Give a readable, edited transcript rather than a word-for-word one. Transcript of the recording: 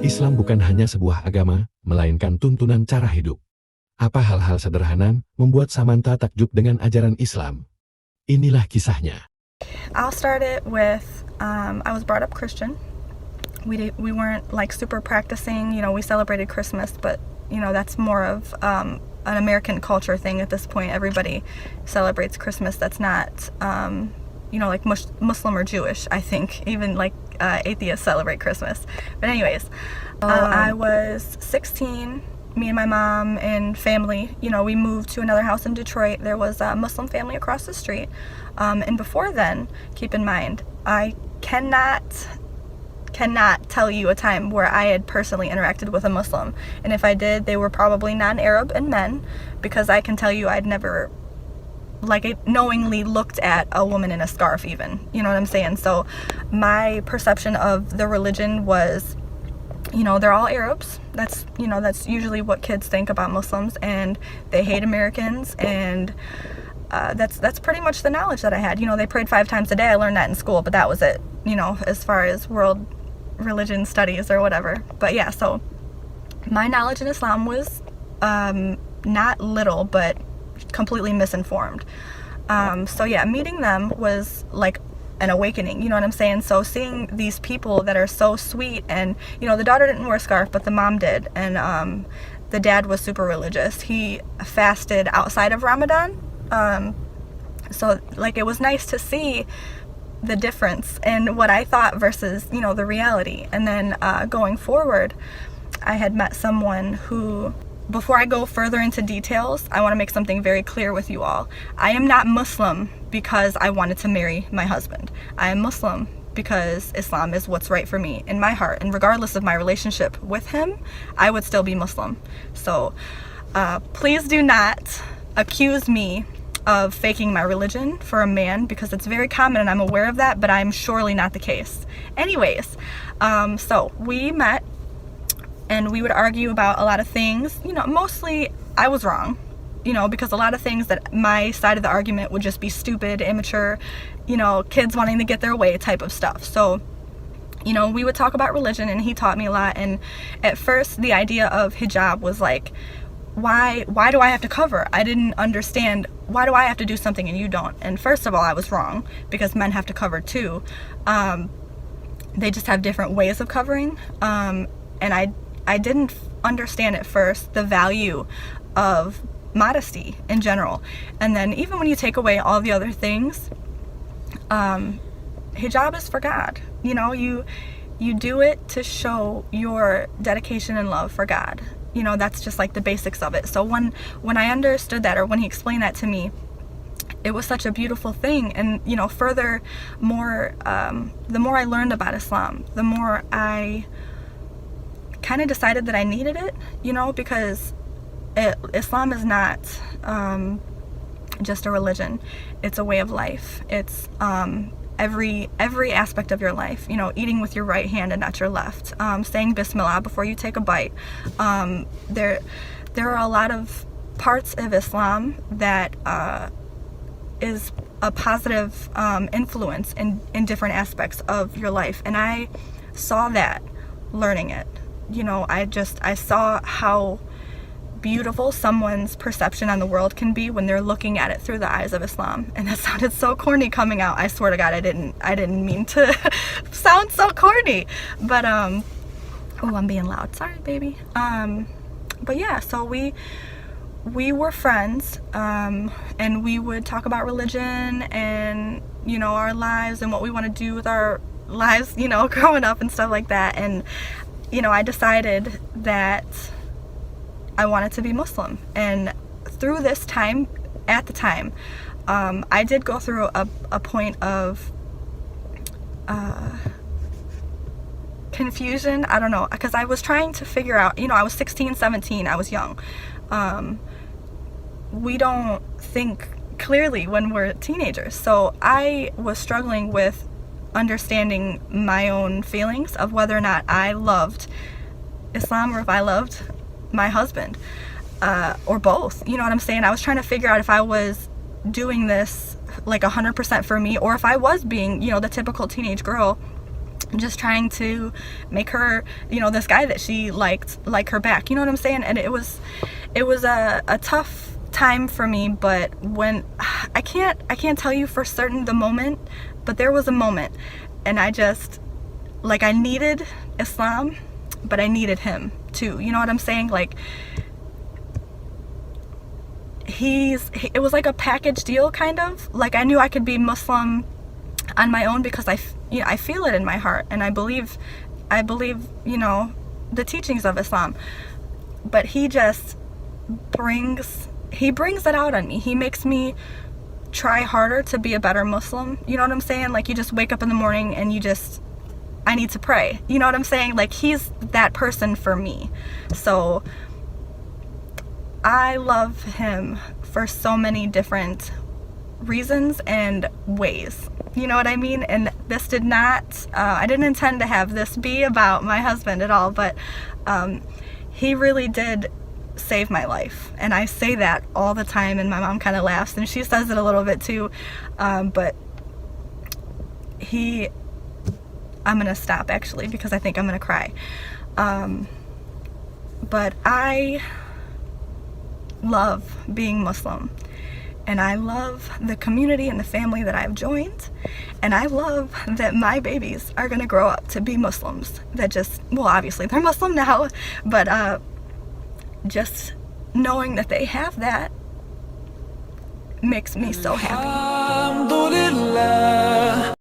Islam bukan hanya sebuah agama, melainkan tuntunan cara hidup. Apa hal-hal sederhana membuat Samantha takjub dengan ajaran Islam? Inilah kisahnya. I'll start it with, I was brought up Christian. We weren't like super practicing, we celebrated Christmas, but that's more of an American culture thing at this point. Everybody celebrates Christmas. That's not, like Muslim or Jewish, I think. Even like atheists celebrate Christmas. But anyways, I was 16. Me and my mom and family, we moved to another house in Detroit. There was a Muslim family across the street. And before then, keep in mind, I cannot tell you a time where I had personally interacted with a Muslim. And if I did, they were probably non-Arab and men, because I can tell you I'd never knowingly looked at a woman in a scarf even. You know what I'm saying? So my perception of the religion was, they're all Arabs. That's usually what kids think about Muslims, and they hate Americans, and that's pretty much the knowledge that I had. They prayed 5 times a day. I learned that in school, but that was it, as far as world religion studies or whatever. But yeah, so my knowledge in Islam was not little, but completely misinformed. So yeah, meeting them was like an awakening, you know what I'm saying? So seeing these people that are so sweet, and the daughter didn't wear a scarf, but the mom did, and the dad was super religious. He fasted outside of Ramadan, so like it was nice to see the difference in what I thought versus the reality. And then going forward, I had met someone who, before I go further into details, I want to make something very clear with you all. I am not Muslim because I wanted to marry my husband. I am Muslim because Islam is what's right for me in my heart. And regardless of my relationship with him, I would still be Muslim. So please do not accuse me of faking my religion for a man, because it's very common and I'm aware of that, but I'm surely not the case. Anyways, so we met, and we would argue about a lot of things. Mostly I was wrong, because a lot of things that my side of the argument would just be stupid, immature, kids wanting to get their way type of stuff. So, we would talk about religion, and he taught me a lot. And at first, the idea of hijab was like, why do I have to cover? I didn't understand, why do I have to do something and you don't? And first of all, I was wrong, because men have to cover too. They just have different ways of covering. And I didn't understand at first the value of modesty in general. And then even when you take away all the other things, hijab is for God. You do it to show your dedication and love for God. That's just like the basics of it. So when I understood that, or when he explained that to me, it was such a beautiful thing. And the more I learned about Islam, the more I kind of decided that I needed it, because Islam is not just a religion. It's a way of life. It's every aspect of your life, eating with your right hand and not your left, saying Bismillah before you take a bite. There are a lot of parts of Islam that is a positive influence in different aspects of your life. And I saw that learning it. I saw how beautiful someone's perception on the world can be when they're looking at it through the eyes of Islam. And that sounded so corny coming out. I swear to God, I didn't mean to sound so corny. But oh, I'm being loud. Sorry, baby. But yeah, so we were friends, and we would talk about religion and our lives and what we want to do with our lives, growing up and stuff like that. And I decided that I wanted to be Muslim. And through this time, at the time, I did go through a point of confusion. I don't know, because I was trying to figure out, I was 16, 17, I was young. We don't think clearly when we're teenagers. So I was struggling with understanding my own feelings of whether or not I loved Islam or if I loved my husband, or both. You know what I'm saying? I was trying to figure out if I was doing this like 100% for me, or if I was being, the typical teenage girl just trying to make her, this guy that she liked, like her back. You know what I'm saying? And it was a tough time for me, but when I can't tell you for certain the moment, but there was a moment, and I just, I needed Islam, but I needed him too. You know what I'm saying? It was like a package deal, kind of. I knew I could be Muslim on my own because I feel it in my heart, and I believe the teachings of Islam. But he just brings it out on me. He makes me try harder to be a better Muslim. You know what I'm saying? You just wake up in the morning and I need to pray. You know what I'm saying? He's that person for me. So I love him for so many different reasons and ways. You know what I mean? And this did not, I didn't intend to have this be about my husband at all, but he really did save my life. And I say that all the time, and my mom kind of laughs, and she says it a little bit too. But I'm going to stop actually, because I think I'm going to cry. But I love being Muslim. And I love the community and the family that I've joined. And I love that my babies are going to grow up to be Muslims. Obviously they're Muslim now, but just knowing that they have that makes me so happy. Alhamdulillah.